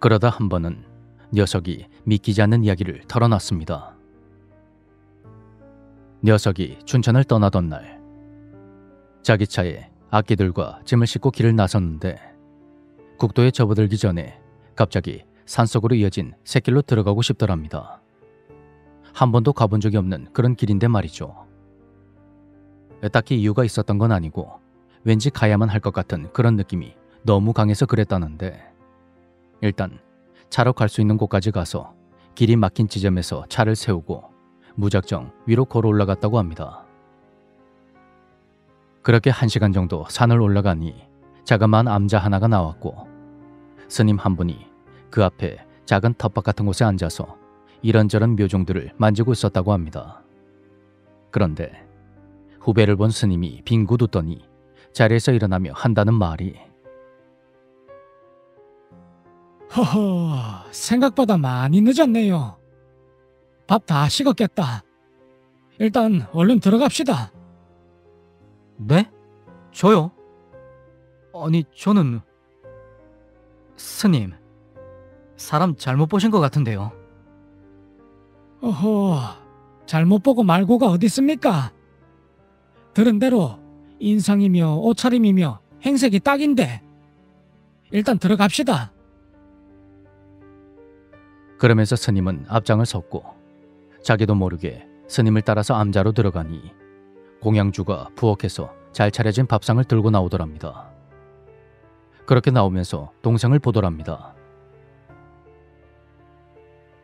그러다 한 번은 녀석이 믿기지 않는 이야기를 털어놨습니다. 녀석이 춘천을 떠나던 날, 자기 차에 악기들과 짐을 싣고 길을 나섰는데 국도에 접어들기 전에 갑자기 산속으로 이어진 샛길로 들어가고 싶더랍니다. 한 번도 가본 적이 없는 그런 길인데 말이죠. 딱히 이유가 있었던 건 아니고 왠지 가야만 할 것 같은 그런 느낌이 너무 강해서 그랬다는데, 일단 차로 갈 수 있는 곳까지 가서 길이 막힌 지점에서 차를 세우고 무작정 위로 걸어 올라갔다고 합니다. 그렇게 1시간 정도 산을 올라가니 자그마한 암자 하나가 나왔고 스님 한 분이 그 앞에 작은 텃밭 같은 곳에 앉아서 이런저런 묘종들을 만지고 있었다고 합니다. 그런데 후배를 본 스님이 빙긋 웃더니 자리에서 일어나며 한다는 말이, 허허, 생각보다 많이 늦었네요. 밥 다 식었겠다. 일단 얼른 들어갑시다. 네? 저요? 아니, 저는... 스님, 사람 잘못 보신 것 같은데요. 어허, 잘못 보고 말고가 어디 있습니까? 들은 대로 인상이며 옷차림이며 행색이 딱인데 일단 들어갑시다. 그러면서 스님은 앞장을 섰고 자기도 모르게 스님을 따라서 암자로 들어가니 공양주가 부엌에서 잘 차려진 밥상을 들고 나오더랍니다. 그렇게 나오면서 동생을 보더랍니다.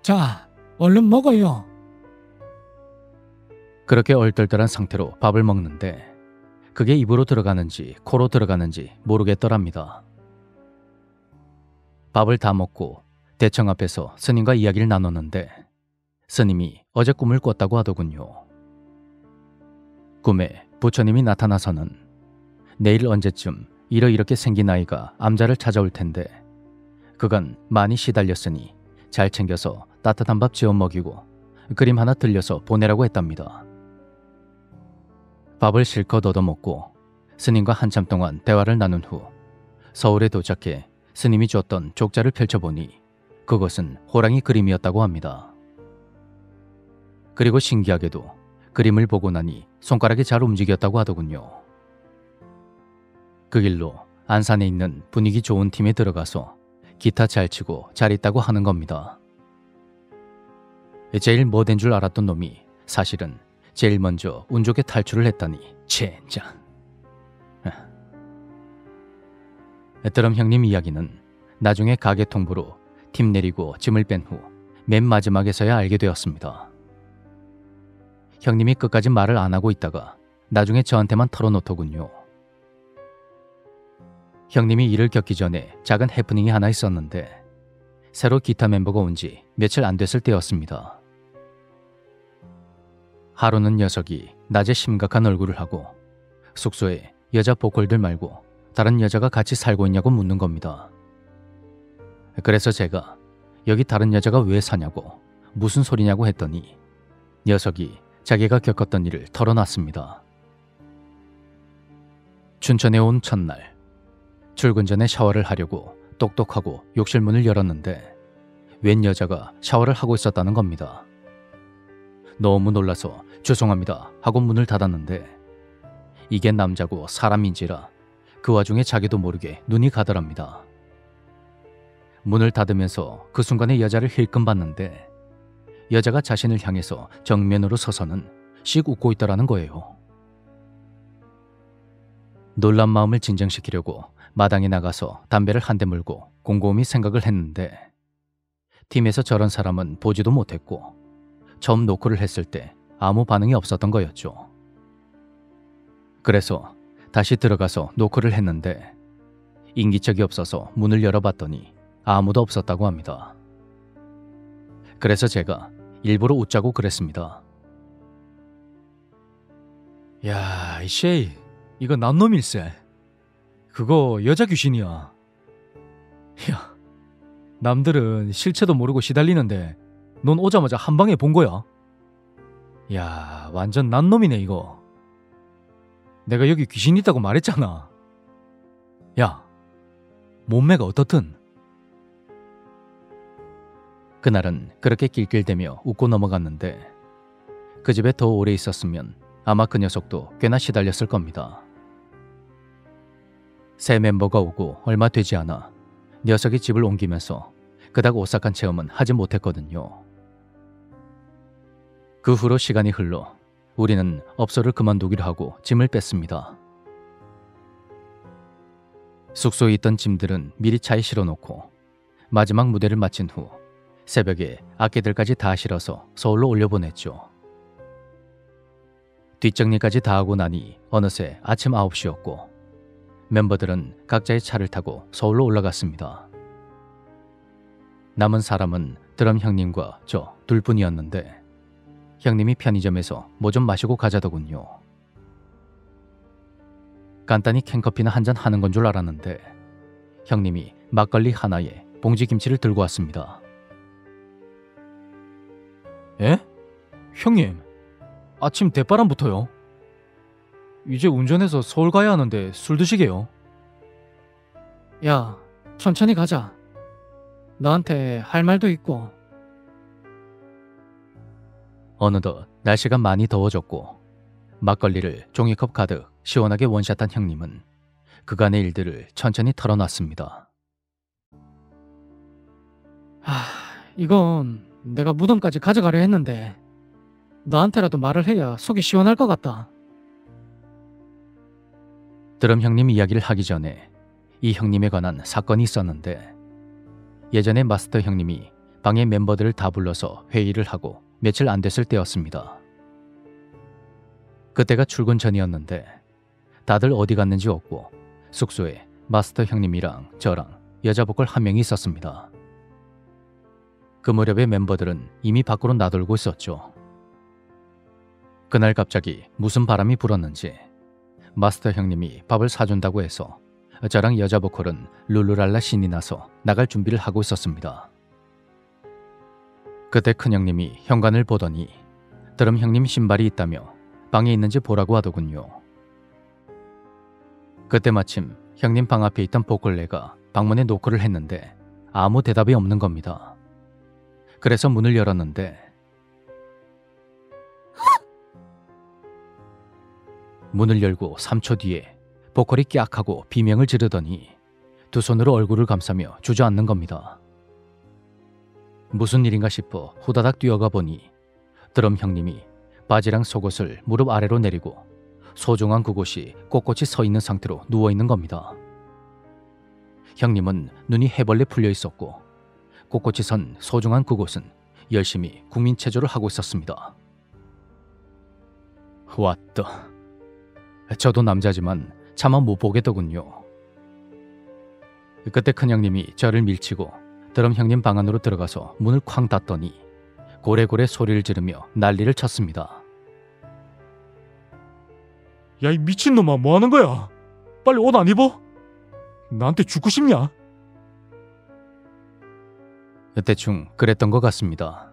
자, 얼른 먹어요. 그렇게 얼떨떨한 상태로 밥을 먹는데 그게 입으로 들어가는지 코로 들어가는지 모르겠더랍니다. 밥을 다 먹고 대청 앞에서 스님과 이야기를 나눴는데 스님이 어제 꿈을 꿨다고 하더군요. 꿈에 부처님이 나타나서는 내일 언제쯤 이렇게 생긴 아이가 암자를 찾아올 텐데 그간 많이 시달렸으니 잘 챙겨서 따뜻한 밥 지어 먹이고 그림 하나 들려서 보내라고 했답니다. 밥을 실컷 얻어먹고 스님과 한참 동안 대화를 나눈 후 서울에 도착해 스님이 줬던 족자를 펼쳐보니 그것은 호랑이 그림이었다고 합니다. 그리고 신기하게도 그림을 보고 나니 손가락이 잘 움직였다고 하더군요. 그 길로 안산에 있는 분위기 좋은 팀에 들어가서 기타 잘 치고 잘 있다고 하는 겁니다. 제일 못된 줄 알았던 놈이 사실은 제일 먼저 운 좋게 탈출을 했다니 젠장. 애처럼 형님 이야기는 나중에 가게 통보로 팀 내리고 짐을 뺀 후 맨 마지막에서야 알게 되었습니다. 형님이 끝까지 말을 안 하고 있다가 나중에 저한테만 털어놓더군요. 형님이 일을 겪기 전에 작은 해프닝이 하나 있었는데 새로 기타 멤버가 온 지 며칠 안 됐을 때였습니다. 하루는 녀석이 낮에 심각한 얼굴을 하고 숙소에 여자 보컬들 말고 다른 여자가 같이 살고 있냐고 묻는 겁니다. 그래서 제가 여기 다른 여자가 왜 사냐고 무슨 소리냐고 했더니 녀석이 자기가 겪었던 일을 털어놨습니다. 춘천에 온 첫날 출근 전에 샤워를 하려고 똑똑하고 욕실 문을 열었는데 웬 여자가 샤워를 하고 있었다는 겁니다. 너무 놀라서 죄송합니다 하고 문을 닫았는데 이게 남자고 사람인지라 그 와중에 자기도 모르게 눈이 가더랍니다. 문을 닫으면서 그 순간에 여자를 힐끔 봤는데 여자가 자신을 향해서 정면으로 서서는 씩 웃고 있더라는 거예요. 놀란 마음을 진정시키려고 마당에 나가서 담배를 한 대 물고 곰곰이 생각을 했는데 팀에서 저런 사람은 보지도 못했고 처음 노크를 했을 때 아무 반응이 없었던 거였죠. 그래서 다시 들어가서 노크를 했는데 인기척이 없어서 문을 열어봤더니 아무도 없었다고 합니다. 그래서 제가 일부러 웃자고 그랬습니다. 야, 이씨, 이거 난 놈일세. 그거 여자 귀신이야. 야, 남들은 실체도 모르고 시달리는데 넌 오자마자 한 방에 본 거야. 야, 완전 난 놈이네 이거. 내가 여기 귀신 있다고 말했잖아. 야, 몸매가 어떻든? 그날은 그렇게 낄낄대며 웃고 넘어갔는데 그 집에 더 오래 있었으면 아마 그 녀석도 꽤나 시달렸을 겁니다. 새 멤버가 오고 얼마 되지 않아 녀석이 집을 옮기면서 그닥 오싹한 체험은 하지 못했거든요. 그 후로 시간이 흘러 우리는 업소를 그만두기로 하고 짐을 뺐습니다. 숙소에 있던 짐들은 미리 차에 실어놓고 마지막 무대를 마친 후 새벽에 악기들까지 다 실어서 서울로 올려보냈죠. 뒷정리까지 다 하고 나니 어느새 아침 9시였고 멤버들은 각자의 차를 타고 서울로 올라갔습니다. 남은 사람은 드럼 형님과 저 둘뿐이었는데 형님이 편의점에서 뭐 좀 마시고 가자더군요. 간단히 캔커피나 한잔 하는 건 줄 알았는데 형님이 막걸리 하나에 봉지김치를 들고 왔습니다. 예? 형님, 아침 대바람부터요? 이제 운전해서 서울 가야 하는데 술 드시게요? 야, 천천히 가자. 너한테 할 말도 있고. 어느덧 날씨가 많이 더워졌고 막걸리를 종이컵 가득 시원하게 원샷한 형님은 그간의 일들을 천천히 털어놨습니다. 이건 내가 무덤까지 가져가려 했는데 너한테라도 말을 해야 속이 시원할 것 같다. 드럼 형님 이야기를 하기 전에 이 형님에 관한 사건이 있었는데 예전에 마스터 형님이 방에 멤버들을 다 불러서 회의를 하고 며칠 안 됐을 때였습니다. 그때가 출근 전이었는데 다들 어디 갔는지 없고 숙소에 마스터 형님이랑 저랑 여자 보컬 한 명이 있었습니다. 그 무렵에 멤버들은 이미 밖으로 나돌고 있었죠. 그날 갑자기 무슨 바람이 불었는지 마스터 형님이 밥을 사준다고 해서 저랑 여자 보컬은 룰루랄라 신이 나서 나갈 준비를 하고 있었습니다. 그때 큰형님이 현관을 보더니 드럼 형님 신발이 있다며 방에 있는지 보라고 하더군요. 그때 마침 형님 방 앞에 있던 보컬레가 방문에 노크를 했는데 아무 대답이 없는 겁니다. 그래서 문을 열었는데 문을 열고 3초 뒤에 보컬이 깍하고 비명을 지르더니 두 손으로 얼굴을 감싸며 주저앉는 겁니다. 무슨 일인가 싶어 후다닥 뛰어가 보니 드럼 형님이 바지랑 속옷을 무릎 아래로 내리고 소중한 그곳이 꼿꼿이 서 있는 상태로 누워있는 겁니다. 형님은 눈이 해벌레 풀려 있었고 꼿꼿이 선 소중한 그곳은 열심히 국민체조를 하고 있었습니다. 왔다. 저도 남자지만 차마 못 보겠더군요. 그때 큰형님이 저를 밀치고 드럼 형님 방 안으로 들어가서 문을 쾅 닫더니 고래고래 소리를 지르며 난리를 쳤습니다. 야, 이 미친놈아, 뭐 하는 거야? 빨리 옷 안 입어? 나한테 죽고 싶냐? 대충 그랬던 것 같습니다.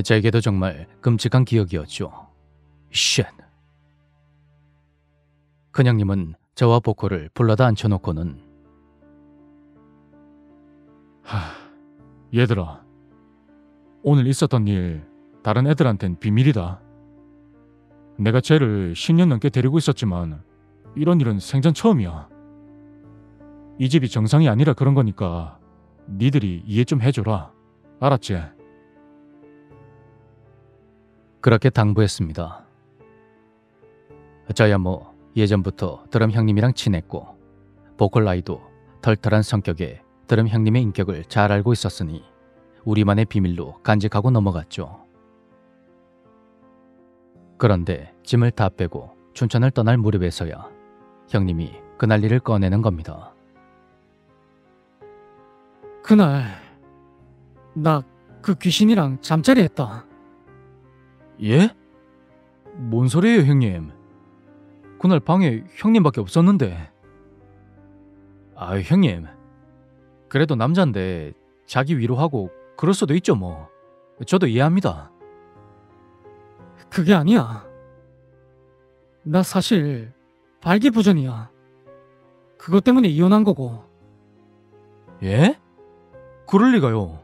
저에게도 정말 끔찍한 기억이었죠. 쉣. 큰형님은 저와 보컬을 불러다 앉혀놓고는 얘들아, 오늘 있었던 일 다른 애들한텐 비밀이다. 내가 쟤를 10년 넘게 데리고 있었지만 이런 일은 생전 처음이야. 이 집이 정상이 아니라 그런 거니까 니들이 이해 좀 해줘라. 알았지? 그렇게 당부했습니다. 저야 뭐 예전부터 드럼 형님이랑 친했고 보컬 나이도 털털한 성격에 드럼 형님의 인격을 잘 알고 있었으니 우리만의 비밀로 간직하고 넘어갔죠. 그런데 짐을 다 빼고 춘천을 떠날 무렵에서야 형님이 그날 일을 꺼내는 겁니다. 그날 나 그 귀신이랑 잠자리 했다. 예? 뭔 소리예요, 형님? 그날 방에 형님밖에 없었는데. 아, 형님. 그래도 남잔데 자기 위로하고 그럴 수도 있죠 뭐. 저도 이해합니다. 그게 아니야. 나 사실 발기부전이야. 그것 때문에 이혼한 거고. 예? 그럴 리가요.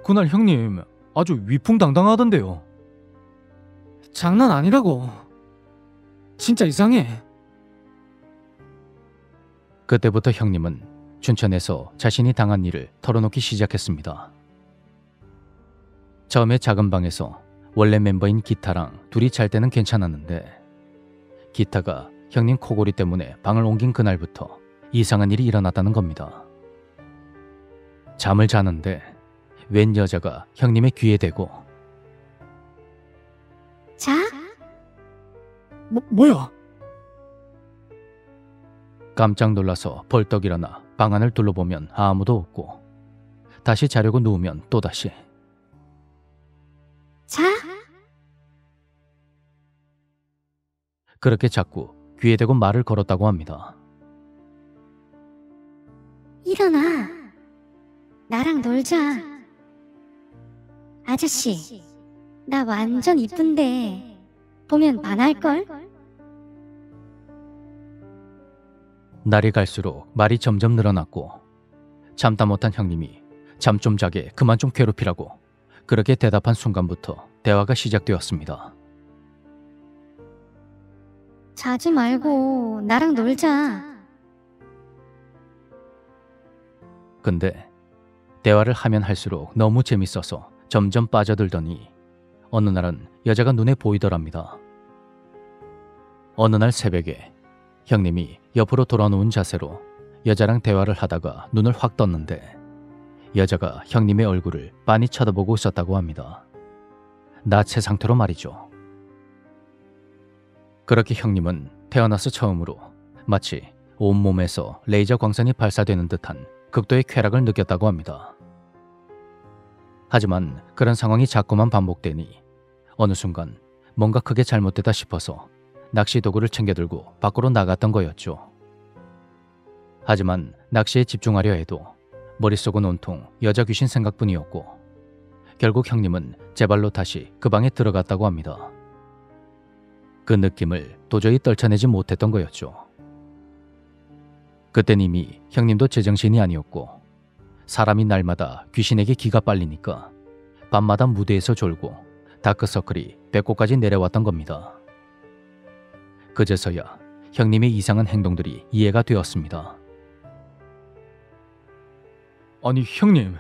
그날 형님 아주 위풍당당하던데요. 장난 아니라고. 진짜 이상해. 그때부터 형님은 춘천에서 자신이 당한 일을 털어놓기 시작했습니다. 처음에 작은 방에서 원래 멤버인 기타랑 둘이 잘 때는 괜찮았는데 기타가 형님 코골이 때문에 방을 옮긴 그날부터 이상한 일이 일어났다는 겁니다. 잠을 자는데 웬 여자가 형님의 귀에 대고 자? 뭐야? 깜짝 놀라서 벌떡 일어나 방 안을 둘러보면 아무도 없고 다시 자려고 누우면 또다시 자? 그렇게 자꾸 귀에 대고 말을 걸었다고 합니다. 일어나. 나랑 놀자. 아저씨, 나 완전 이쁜데 보면 반할걸? 날이 갈수록 말이 점점 늘어났고 참다 못한 형님이 잠 좀 자게 그만 좀 괴롭히라고 그렇게 대답한 순간부터 대화가 시작되었습니다. 자지 말고 나랑 놀자. 근데 대화를 하면 할수록 너무 재밌어서 점점 빠져들더니 어느 날은 여자가 눈에 보이더랍니다. 어느 날 새벽에 형님이 옆으로 돌아누운 자세로 여자랑 대화를 하다가 눈을 확 떴는데 여자가 형님의 얼굴을 빤히 쳐다보고 있었다고 합니다. 나체 상태로 말이죠. 그렇게 형님은 태어나서 처음으로 마치 온몸에서 레이저 광선이 발사되는 듯한 극도의 쾌락을 느꼈다고 합니다. 하지만 그런 상황이 자꾸만 반복되니 어느 순간 뭔가 크게 잘못됐다 싶어서 낚시 도구를 챙겨들고 밖으로 나갔던 거였죠. 하지만 낚시에 집중하려 해도 머릿속은 온통 여자 귀신 생각뿐이었고 결국 형님은 제 발로 다시 그 방에 들어갔다고 합니다. 그 느낌을 도저히 떨쳐내지 못했던 거였죠. 그땐 이미 형님도 제정신이 아니었고 사람이 날마다 귀신에게 기가 빨리니까 밤마다 무대에서 졸고 다크서클이 배꼽까지 내려왔던 겁니다. 그제서야 형님의 이상한 행동들이 이해가 되었습니다. 아니 형님,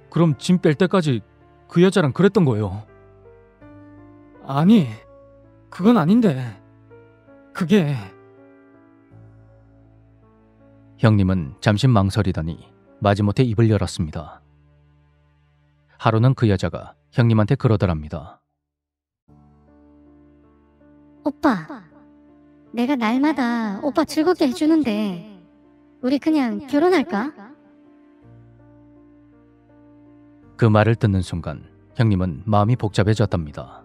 그럼 짐 뺄 때까지 그 여자랑 그랬던 거예요? 아니, 그건 아닌데. 그게 형님은 잠시 망설이더니 마지못해 입을 열었습니다. 하루는 그 여자가 형님한테 그러더랍니다. 오빠, 내가 날마다 오빠 즐겁게 해주는데 우리 그냥 결혼할까? 그 말을 듣는 순간 형님은 마음이 복잡해졌답니다.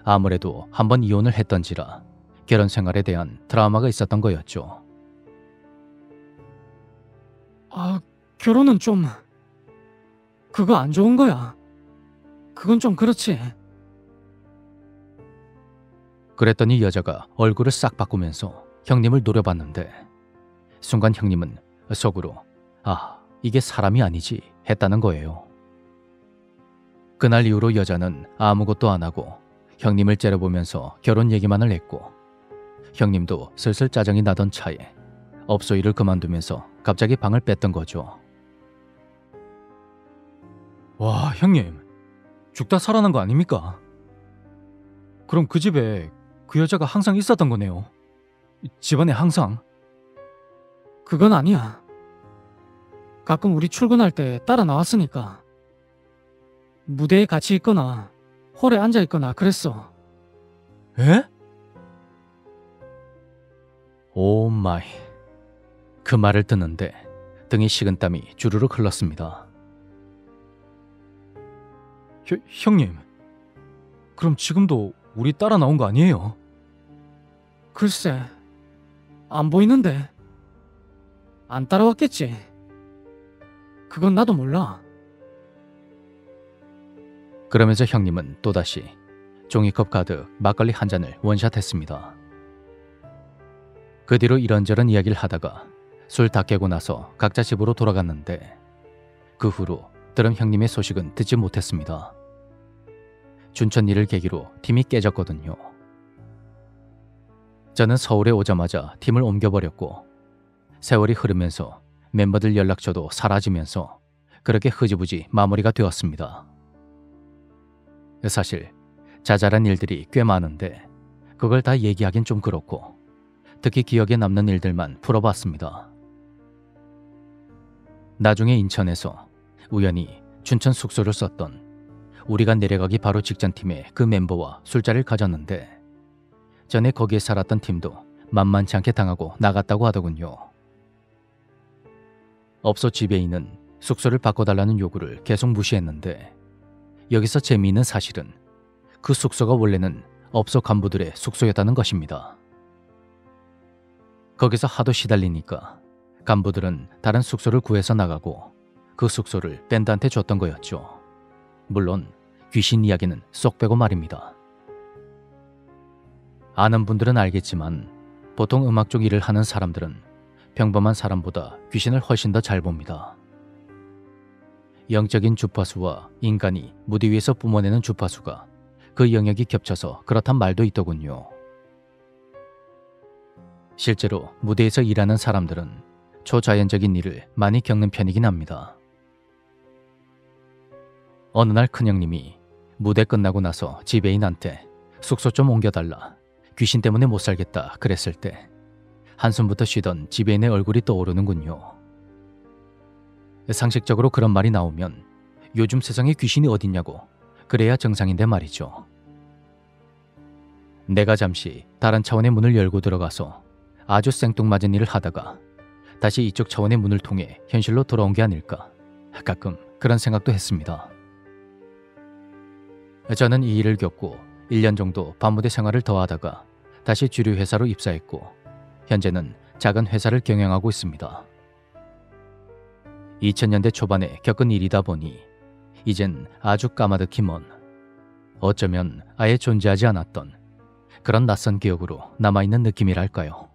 아무래도 한번 이혼을 했던지라 결혼 생활에 대한 트라우마가 있었던 거였죠. 결혼은 좀 그거 안 좋은 거야. 그건 좀 그렇지. 그랬더니 여자가 얼굴을 싹 바꾸면서 형님을 노려봤는데 순간 형님은 속으로 이게 사람이 아니지 했다는 거예요. 그날 이후로 여자는 아무것도 안 하고 형님을 째려보면서 결혼 얘기만을 했고 형님도 슬슬 짜증이 나던 차에 업소 일을 그만두면서 갑자기 방을 뺐던 거죠. 와 형님, 죽다 살아난 거 아닙니까? 그럼 그 집에 그 여자가 항상 있었던 거네요. 집안에 항상. 그건 아니야. 가끔 우리 출근할 때 따라 나왔으니까. 무대에 같이 있거나 홀에 앉아 있거나 그랬어. 에? 오 마이. 그 말을 듣는데 등이 식은땀이 주르륵 흘렀습니다. 형님, 그럼 지금도 우리 따라 나온 거 아니에요? 글쎄, 안 보이는데. 안 따라왔겠지. 그건 나도 몰라. 그러면서 형님은 또다시 종이컵 가득 막걸리 한 잔을 원샷했습니다. 그 뒤로 이런저런 이야기를 하다가 술 다 깨고 나서 각자 집으로 돌아갔는데 그 후로 드럼 형님의 소식은 듣지 못했습니다. 춘천 일을 계기로 팀이 깨졌거든요. 저는 서울에 오자마자 팀을 옮겨버렸고 세월이 흐르면서 멤버들 연락처도 사라지면서 그렇게 흐지부지 마무리가 되었습니다. 사실 자잘한 일들이 꽤 많은데 그걸 다 얘기하긴 좀 그렇고 특히 기억에 남는 일들만 풀어봤습니다. 나중에 인천에서 우연히 춘천 숙소를 썼던 우리가 내려가기 바로 직전 팀의 그 멤버와 술자리를 가졌는데 전에 거기에 살았던 팀도 만만치 않게 당하고 나갔다고 하더군요. 업소 지배인은 숙소를 바꿔달라는 요구를 계속 무시했는데 여기서 재미있는 사실은 그 숙소가 원래는 업소 간부들의 숙소였다는 것입니다. 거기서 하도 시달리니까 간부들은 다른 숙소를 구해서 나가고 그 숙소를 밴드한테 줬던 거였죠. 물론 귀신 이야기는 쏙 빼고 말입니다. 아는 분들은 알겠지만 보통 음악 쪽 일을 하는 사람들은 평범한 사람보다 귀신을 훨씬 더 잘 봅니다. 영적인 주파수와 인간이 무대 위에서 뿜어내는 주파수가 그 영역이 겹쳐서 그렇단 말도 있더군요. 실제로 무대에서 일하는 사람들은 초자연적인 일을 많이 겪는 편이긴 합니다. 어느 날 큰형님이 무대 끝나고 나서 지배인한테 숙소 좀 옮겨달라, 귀신 때문에 못 살겠다 그랬을 때 한숨부터 쉬던 지배인의 얼굴이 떠오르는군요. 상식적으로 그런 말이 나오면 요즘 세상에 귀신이 어딨냐고 그래야 정상인데 말이죠. 내가 잠시 다른 차원의 문을 열고 들어가서 아주 생뚱맞은 일을 하다가 다시 이쪽 차원의 문을 통해 현실로 돌아온 게 아닐까, 가끔 그런 생각도 했습니다. 저는 이 일을 겪고 1년 정도 밤무대 생활을 더 하다가 다시 주류 회사로 입사했고 현재는 작은 회사를 경영하고 있습니다. 2000년대 초반에 겪은 일이다 보니 이젠 아주 까마득히 먼, 어쩌면 아예 존재하지 않았던 그런 낯선 기억으로 남아있는 느낌이랄까요.